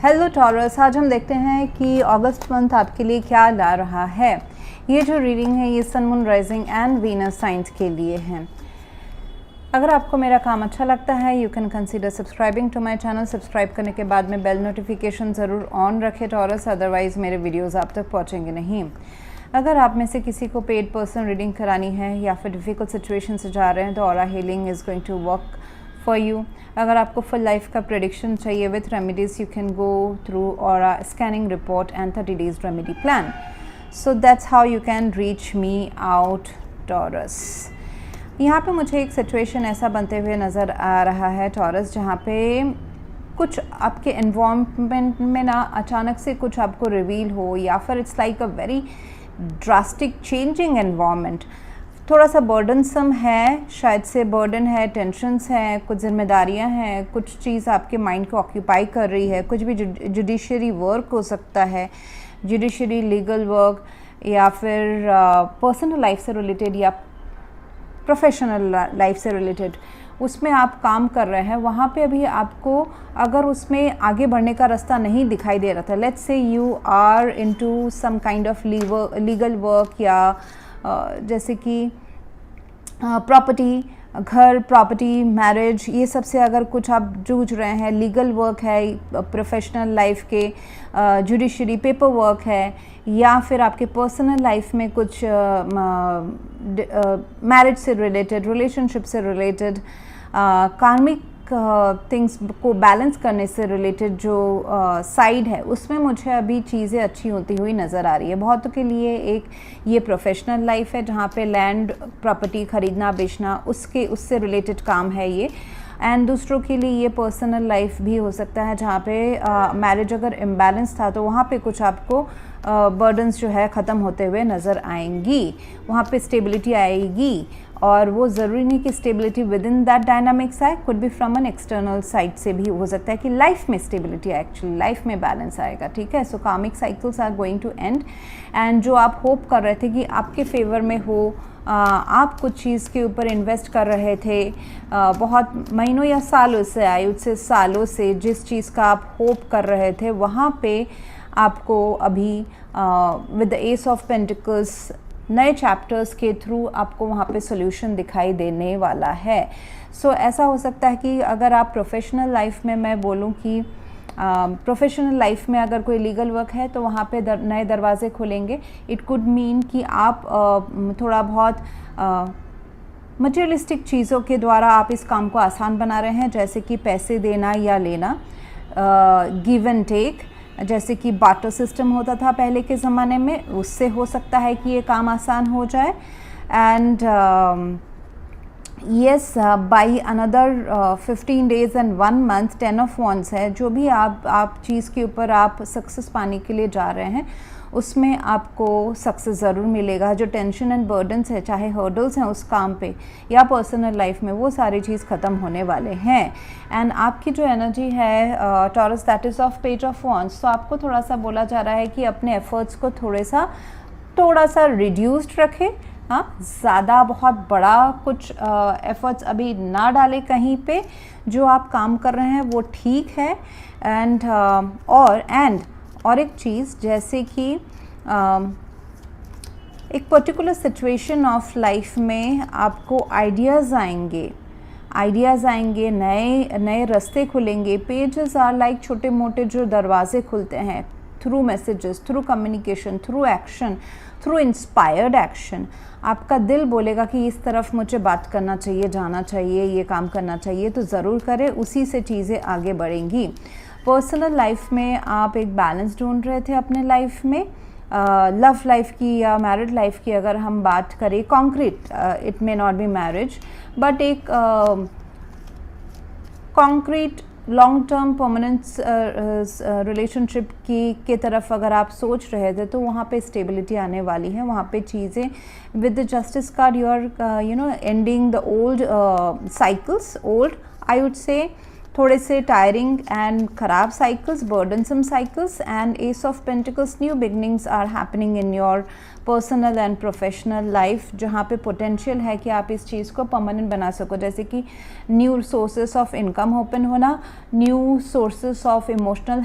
Hello taurus, आज हम देखते हैं कि अगस्त मंथ आपके लिए क्या ला रहा है। ये जो रीडिंग है ये sun, moon, rising and Venus science के लिए है। अगर आपको मेरा काम अच्छा लगता है you can consider subscribing to my channel. Subscribe करने के बाद में बेल नोटिफिकेशन ज़रूर ऑन रखें टॉरस, अदरवाइज़ मेरे वीडियोज़ आप तक पहुँचेंगे नहीं। अगर आप में से किसी को पेड पर्सन रीडिंग करानी है या फिर डिफ़िकल्ट सिचुएशन से जा रहे हैं तो aura healing is going to work for you. अगर आपको फुल लाइफ का प्रेडिक्शन चाहिए with remedies you can go through aura scanning report and 30 days remedy plan. So that's how you can reach me out Taurus. यहाँ पे मुझे एक situation ऐसा बनते हुए नज़र आ रहा है टॉरस, जहाँ पे कुछ आपके एनवायरनमेंट में ना अचानक से कुछ आपको रिवील हो, या फिर it's like a very drastic changing environment. थोड़ा सा बर्डनसम है, शायद से बर्डन है, टेंशन्स हैं, कुछ जिम्मेदारियां हैं, कुछ चीज़ आपके माइंड को ऑक्यूपाई कर रही है। कुछ भी जुडिशरी वर्क हो सकता है, जुडिशरी लीगल वर्क, या फिर पर्सनल लाइफ से रिलेटेड या प्रोफेशनल लाइफ से रिलेटेड उसमें आप काम कर रहे हैं। वहाँ पे अभी आपको अगर उसमें आगे बढ़ने का रास्ता नहीं दिखाई दे रहा था, let's say you are into some kind of legal work, या जैसे कि प्रॉपर्टी, घर, प्रॉपर्टी, मैरिज, ये सब से अगर कुछ आप जूझ रहे हैं, लीगल वर्क है, प्रोफेशनल लाइफ के जुडिशरी पेपर वर्क है, या फिर आपके पर्सनल लाइफ में कुछ मैरिज से रिलेटेड, रिलेशनशिप से रिलेटेड, कार्मिक थिंग्स को बैलेंस करने से रिलेटेड जो साइड है, उसमें मुझे अभी चीज़ें अच्छी होती हुई नज़र आ रही है। बहुतों के लिए एक ये प्रोफेशनल लाइफ है जहाँ पे लैंड प्रॉपर्टी खरीदना बेचना उससे रिलेटेड काम है ये। एंड दूसरों के लिए ये पर्सनल लाइफ भी हो सकता है जहाँ पे मैरिज अगर इम्बैलेंस था तो वहाँ पे कुछ आपको बर्डन्स जो है ख़त्म होते हुए नज़र आएंगी, वहाँ पे स्टेबिलिटी आएगी। और वो ज़रूरी नहीं कि stability within that dynamics आए, could be from an external side से भी हो सकता है कि लाइफ में स्टेबिलिटी आए, एक्चुअली लाइफ में बैलेंस आएगा। ठीक है, so karmic cycles are going to end. And जो आप होप कर रहे थे कि आपके फेवर में हो, आप कुछ चीज़ के ऊपर इन्वेस्ट कर रहे थे बहुत महीनों या सालों से, आयु से सालों से, जिस चीज़ का आप होप कर रहे थे वहाँ पे आपको अभी with the S of pentacles नए चैप्टर्स के थ्रू आपको वहाँ पे सॉल्यूशन दिखाई देने वाला है। सो ऐसा हो सकता है कि अगर आप प्रोफेशनल लाइफ में, मैं बोलूँ कि प्रोफेशनल लाइफ में अगर कोई लीगल वर्क है तो वहाँ पे नए दरवाजे खुलेंगे। इट कुड मीन कि आप थोड़ा बहुत मटेरियलिस्टिक चीज़ों के द्वारा आप इस काम को आसान बना रहे हैं, जैसे कि पैसे देना या लेना, गिव एंड टेक, जैसे कि बाटर सिस्टम होता था पहले के ज़माने में, उससे हो सकता है कि ये काम आसान हो जाए। And yes, by another 15 days and 1 month 10 of wands है। जो भी आप चीज़ के ऊपर आप सक्सेस पाने के लिए जा रहे हैं उसमें आपको सक्सेस ज़रूर मिलेगा। जो टेंशन एंड बर्डन्स है, चाहे हर्डल्स हैं उस काम पे या पर्सनल लाइफ में, वो सारी चीज़ ख़त्म होने वाले हैं। एंड आपकी जो एनर्जी है Taurus, that is of page of wands. तो आपको थोड़ा सा बोला जा रहा है कि अपने एफर्ट्स को थोड़ा सा रिड्यूस्ड रखें। हाँ, ज़्यादा बहुत बड़ा कुछ एफर्ट्स अभी ना डालें कहीं पे। जो आप काम कर रहे हैं वो ठीक है। एंड और एक चीज़, जैसे कि एक पर्टिकुलर सिचुएशन ऑफ लाइफ में आपको आइडियाज़ आएंगे, नए रास्ते खुलेंगे। पेजेस आर लाइक छोटे मोटे जो दरवाजे खुलते हैं through messages, through communication, through action, through inspired action. आपका दिल बोलेगा कि इस तरफ मुझे बात करना चाहिए, जाना चाहिए, ये काम करना चाहिए, तो ज़रूर करें, उसी से चीज़ें आगे बढ़ेंगी। पर्सनल लाइफ में आप एक बैलेंस ढूंढ रहे थे अपने लाइफ में, लव लाइफ की या मैरिड लाइफ की अगर हम बात करें, concrete, it may not be marriage, but एक concrete long term permanent relationship के तरफ अगर आप सोच रहे थे तो वहाँ पे स्टेबिलिटी आने वाली है। वहाँ पे चीज़ें with the justice card you are ending the old cycles, old I would say थोड़े से टायरिंग एंड खराब cycles, burdensome cycles, and ace of pentacles, new beginnings are happening in your personal and professional life, जहाँ पे potential है कि आप इस चीज़ को परमानेंट बना सको, जैसे कि new sources of income open होना, new sources of emotional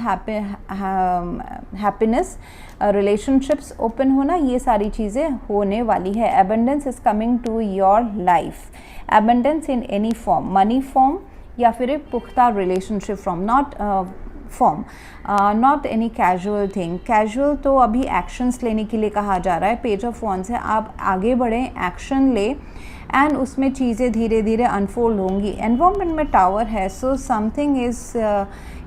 happiness, relationships open होना, ये सारी चीज़ें होने वाली है। Abundance is coming to your life, abundance in any form, money form या फिर एक पुख्ता relationship from, not form, not any casual thing. Casual तो अभी एक्शंस लेने के लिए कहा जा रहा है। पेज ऑफ वॉन्ड्स है, आप आगे बढ़ें, एक्शन ले एंड उसमें चीज़ें धीरे धीरे अनफोल्ड होंगी। एनवायरनमेंट में टावर है, सो समथिंग इज़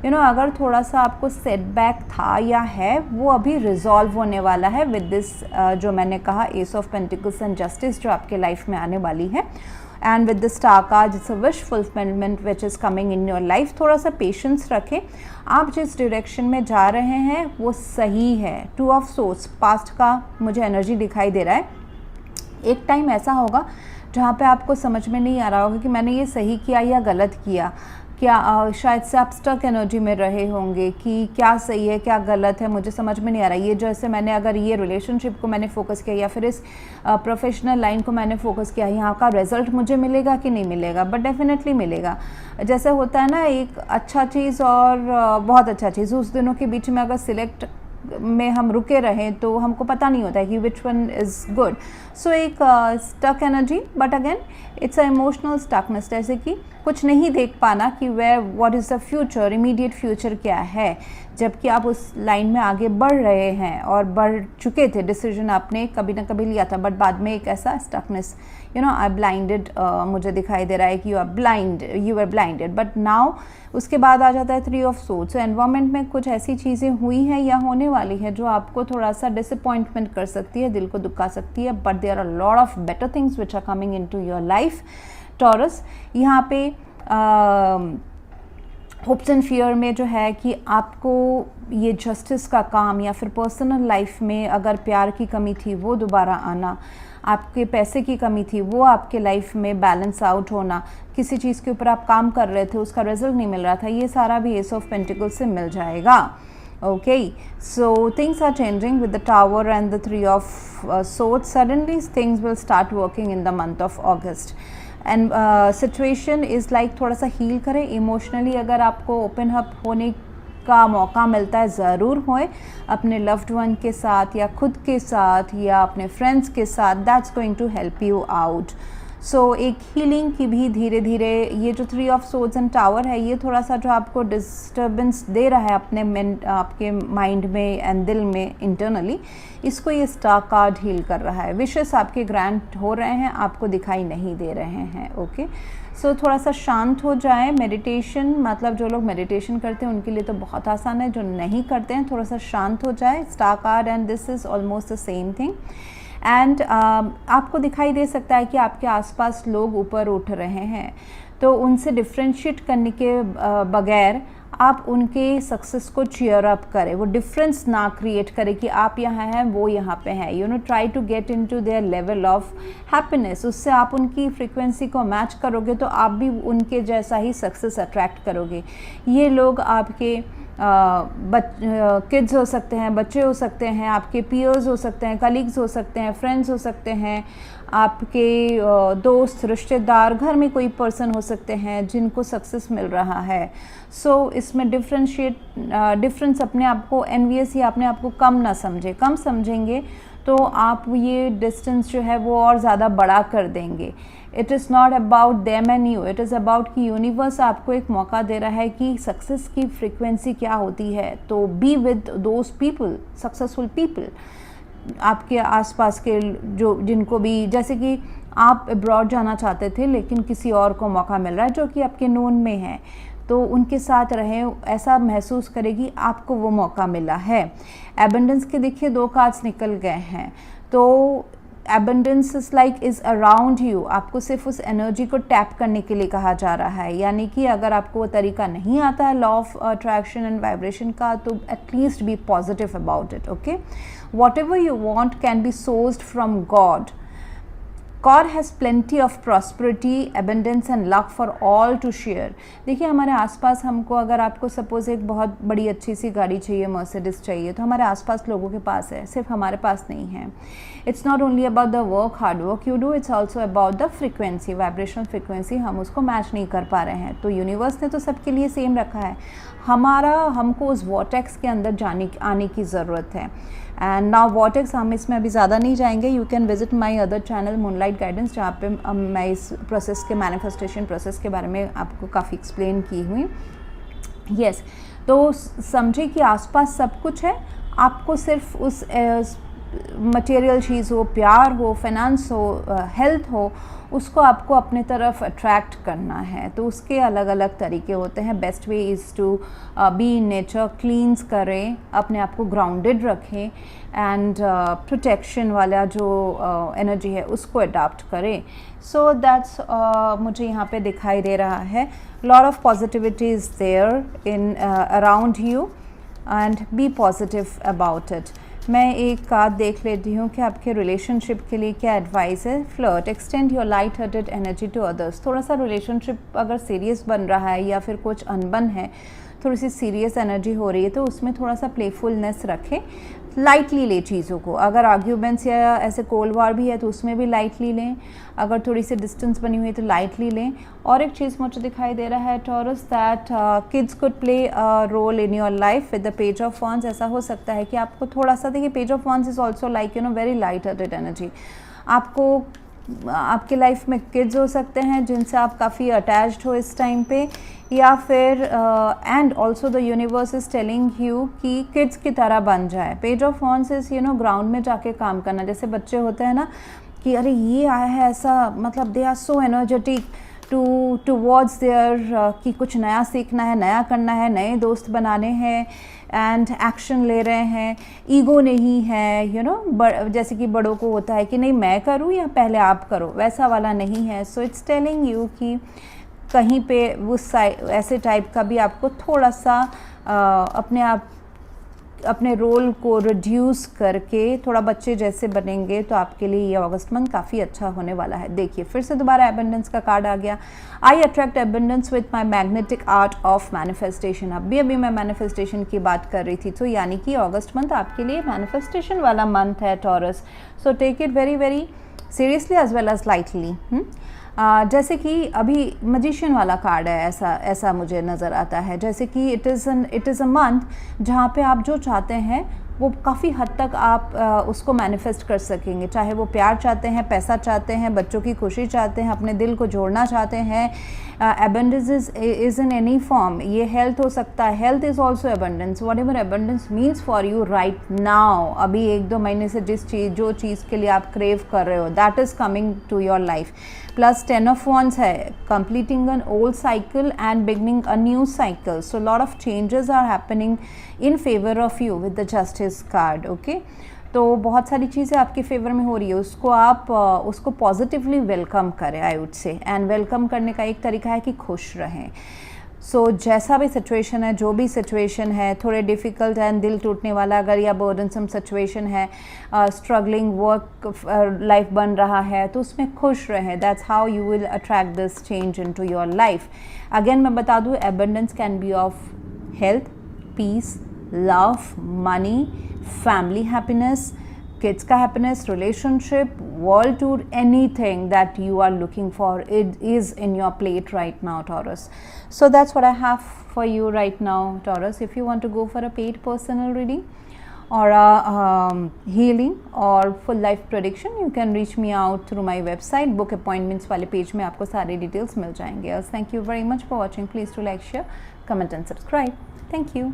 अगर थोड़ा सा आपको सेटबैक था या है, वो अभी रिजॉल्व होने वाला है विद दिस जो मैंने कहा S of pentacles and justice जो आपके लाइफ में आने वाली है। And with the star card it's a wish fulfilment which is coming in your life. थोड़ा सा पेशेंस रखें, आप जिस डायरेक्शन में जा रहे हैं वो सही है। 2 ऑफ सोर्ड्स पास्ट का मुझे एनर्जी दिखाई दे रहा है। एक टाइम ऐसा होगा जहाँ पे आपको समझ में नहीं आ रहा होगा कि मैंने ये सही किया या गलत किया, क्या शायद से आप स्टक एनर्जी में रहे होंगे कि क्या सही है क्या गलत है, मुझे समझ में नहीं आ रहा। ये जैसे मैंने अगर ये रिलेशनशिप को मैंने फोकस किया या फिर इस प्रोफेशनल लाइन को मैंने फोकस किया, यहाँ का रिजल्ट मुझे मिलेगा कि नहीं मिलेगा, बट डेफिनेटली मिलेगा। जैसे होता है ना, एक अच्छा चीज़ और बहुत अच्छा चीज़, उस दोनों के बीच में अगर सिलेक्ट में हम रुके रहें तो हमको पता नहीं होता है कि which one is good. So एक stuck energy, but again it's a emotional stuckness, जैसे कि कुछ नहीं देख पाना कि what is the future, immediate future क्या है, जबकि आप उस लाइन में आगे बढ़ रहे हैं और बढ़ चुके थे। डिसीजन आपने कभी ना कभी लिया था, बट बाद में एक ऐसा स्टकनेस, आई ब्लाइंडेड, मुझे दिखाई दे रहा है कि you are blinded, but now उसके बाद आ जाता है 3 ऑफ सोर्ड्स। एनवायरनमेंट में कुछ ऐसी चीज़ें हुई हैं या होने वाली है जो आपको थोड़ा सा डिसअपॉइंटमेंट कर सकती है, दिल को दुखा सकती है, but there are lot of better things which are coming in to your life. Taurus, यहाँ पे होप्स एंड फियर में जो है कि आपको ये जस्टिस का काम या फिर पर्सनल लाइफ में अगर प्यार की कमी थी वो दोबारा आना, आपके पैसे की कमी थी वो आपके लाइफ में बैलेंस आउट होना, किसी चीज़ के ऊपर आप काम कर रहे थे उसका रिजल्ट नहीं मिल रहा था, ये सारा भी एस ऑफ पेंटिकल्स से मिल जाएगा। Okay, so things are changing with the tower and the 3 of swords. Suddenly things will start working in the month of August and situation is like थोड़ा सा हील करें इमोशनली। अगर आपको open up होने का मौका मिलता है ज़रूर होए, अपने लव्ड वन के साथ या खुद के साथ या अपने फ्रेंड्स के साथ, that's going to help you out. So एक हीलिंग की भी धीरे धीरे, ये जो 3 ऑफ सोर्ड्स एंड टावर है ये थोड़ा सा जो आपको डिस्टर्बेंस दे रहा है अपने आपके माइंड में एंड दिल में इंटरनली, इसको ये स्टार कार्ड हील कर रहा है। विशेस आपके ग्रांट हो रहे हैं, आपको दिखाई नहीं दे रहे हैं। ओके, सो थोड़ा सा शांत हो जाए। मेडिटेशन, मतलब जो लोग मेडिटेशन करते हैं उनके लिए तो बहुत आसान है, जो नहीं करते हैं थोड़ा सा शांत हो जाए। Star card and this is almost the same thing. And आपको दिखाई दे सकता है कि आपके आसपास लोग ऊपर उठ रहे हैं, तो उनसे डिफ्रेंशिएट करने के बगैर आप उनके सक्सेस को चीयर अप करें, वो डिफरेंस ना क्रिएट करें कि आप यहाँ हैं वो यहाँ पे हैं। Try to get into their level of happiness. उससे आप उनकी फ्रीक्वेंसी को मैच करोगे तो आप भी उनके जैसा ही सक्सेस अट्रैक्ट करोगे। ये लोग आपके किड्स हो सकते हैं, बच्चे हो सकते हैं, आपके पीयर्स हो सकते हैं, कलीग्स हो सकते हैं, फ्रेंड्स हो सकते हैं, आपके दोस्त, रिश्तेदार, घर में कोई पर्सन हो सकते हैं जिनको सक्सेस मिल रहा है। सो इसमें डिफरेंस अपने आप को एनवियस या अपने आप को कम ना समझें। कम समझेंगे तो आप ये डिस्टेंस जो है वो और ज़्यादा बड़ा कर देंगे। It is not about them and you, it is about कि यूनिवर्स आपको एक मौका दे रहा है कि सक्सेस की फ्रीक्वेंसी क्या होती है। तो be with those people, successful people, आपके आसपास के जो जिनको भी, जैसे कि आप अब्रॉड जाना चाहते थे लेकिन किसी और को मौका मिल रहा है जो कि आपके नोन में है, तो उनके साथ रहें, ऐसा महसूस करेगी आपको वो मौका मिला है। एबंडेंस के देखिए 2 कार्ड्स निकल गए हैं, तो abundance is like is around you. आपको सिर्फ उस एनर्जी को टैप करने के लिए कहा जा रहा है, यानी कि अगर आपको वो तरीका नहीं आता है law of attraction and vibration का, तो at least be positive about it. Okay, what ever you want can be sourced from God. God has plenty of prosperity, abundance and luck for all to share. देखिए हमारे आसपास हमको, अगर आपको suppose एक बहुत बड़ी अच्छी सी गाड़ी चाहिए, मर्सिडीज चाहिए, तो हमारे आसपास लोगों के पास है, सिर्फ हमारे पास नहीं है. It's not only about the work, hard work you do, it's also about the frequency, vibrational frequency हम उसको मैच नहीं कर पा रहे हैं. तो यूनिवर्स ने तो सबके लिए सेम रखा है, हमको उस वॉटेक्स के अंदर आने की ज़रूरत है. एंड नाउ वॉटेक्स हम इसमें अभी ज़्यादा नहीं जाएंगे. You can visit my other channel moonlight guidance, जहाँ पे मैं इस प्रोसेस के, मैनिफेस्टेशन प्रोसेस के बारे में आपको काफ़ी एक्सप्लेन की हुई. यस, तो समझे कि आसपास सब कुछ है, आपको सिर्फ उस मटेरियल चीज़ हो, प्यार हो, फाइनेंस हो, हेल्थ हो, उसको आपको अपने तरफ अट्रैक्ट करना है. तो उसके अलग अलग तरीके होते हैं. Best way is to be in nature, cleanse करें, अपने आप को ग्राउंडेड रखें एंड प्रोटेक्शन वाला जो एनर्जी है उसको अडॉप्ट करें. सो दैट्स मुझे यहाँ पे दिखाई दे रहा है. Lot of positivity is there in around you and be positive about it. मैं एक कार्ड देख लेती हूँ कि आपके रिलेशनशिप के लिए क्या एडवाइस है. Flirt, extend your light hearted energy to others. थोड़ा सा रिलेशनशिप अगर सीरियस बन रहा है या फिर कुछ अनबन है, थोड़ी सी सीरियस एनर्जी हो रही है, तो उसमें थोड़ा सा प्लेफुलनेस रखें, लाइटली ले चीज़ों को. अगर आर्ग्यूमेंट्स या ऐसे कोल्ड वार भी है तो उसमें भी लाइटली लें. अगर थोड़ी सी डिस्टेंस बनी हुई है तो लाइटली लें. और एक चीज़ मुझे दिखाई दे रहा है Taurus, that kids could play a role in your life with the page of wands. ऐसा हो सकता है कि आपको थोड़ा सा, देखिए page of wands is also like very light hearted energy. आपको आपके लाइफ में किड्स हो सकते हैं जिनसे आप काफ़ी अटैच्ड हो इस टाइम पे, या फिर and also the universe is telling you कि किड्स की तरह बन जाए. Page of wands is ground में जाके काम करना. जैसे बच्चे होते हैं ना कि अरे ये आया है ऐसा, मतलब they are so energetic towards their कि कुछ नया सीखना है, नया करना है, नए दोस्त बनाने हैं एंड एक्शन ले रहे हैं. ईगो नहीं है, जैसे कि बड़ों को होता है कि नहीं मैं करूँ या पहले आप करो, वैसा वाला नहीं है. सो इट्स टेलिंग यू कि कहीं पे उस ऐसे टाइप का भी आपको थोड़ा सा अपने रोल को रिड्यूस करके थोड़ा बच्चे जैसे बनेंगे, तो आपके लिए ये अगस्त मंथ काफ़ी अच्छा होने वाला है. देखिए फिर से दोबारा एबंडेंस का कार्ड आ गया. I attract abundance with my magnetic art of manifestation. अभी मैं मैनिफेस्टेशन की बात कर रही थी, तो यानी कि अगस्त मंथ आपके लिए मैनिफेस्टेशन वाला मंथ है Taurus. So take it very very seriously as well as lightly. जैसे कि अभी मजिशियन वाला कार्ड है, ऐसा मुझे नज़र आता है. जैसे कि इट इज़ अ मंथ जहाँ पे आप जो चाहते हैं वो काफ़ी हद तक आप उसको मैनिफेस्ट कर सकेंगे. चाहे वो प्यार चाहते हैं, पैसा चाहते हैं, बच्चों की खुशी चाहते हैं, अपने दिल को जोड़ना चाहते हैं. Abundance is in any form. ये हेल्थ हो सकता है, health is also abundance. What ever abundance means for you right now, अभी 1-2 महीने से जो चीज़ के लिए आप क्रेव कर रहे हो, that is coming to your life. Plus 10 of Wands है, completing an old cycle and beginning a new cycle. So a lot of changes are happening in favor of you with the Justice card. Okay, तो बहुत सारी चीज़ें आपके favour में हो रही है, उसको आप उसको पॉजिटिवली वेलकम करें, आई वुड से. एंड वेलकम करने का एक तरीका है कि खुश रहें. सो जैसा भी सिचुएशन है, जो भी सिचुएशन है, थोड़े डिफ़िकल्ट एंड दिल टूटने वाला अगर या बर्डनसम सिचुएशन है, स्ट्रगलिंग वर्क लाइफ बन रहा है, तो उसमें खुश रहें. That's how you will attract this change into your life. Again मैं बता दूँ, abundance can be of health, peace, love, money, family happiness, kids का happiness, relationship, world tour, anything that you are looking for, it is in your plate right now, Taurus. So that's what I have for you right now, Taurus. If you want to go for a paid personal reading or a healing or full life prediction, you can reach me out through my website. Book appointments वाले page में आपको सारे details मिल जाएंगे. Thank you very much for watching. Please do like, share, comment and subscribe. Thank you.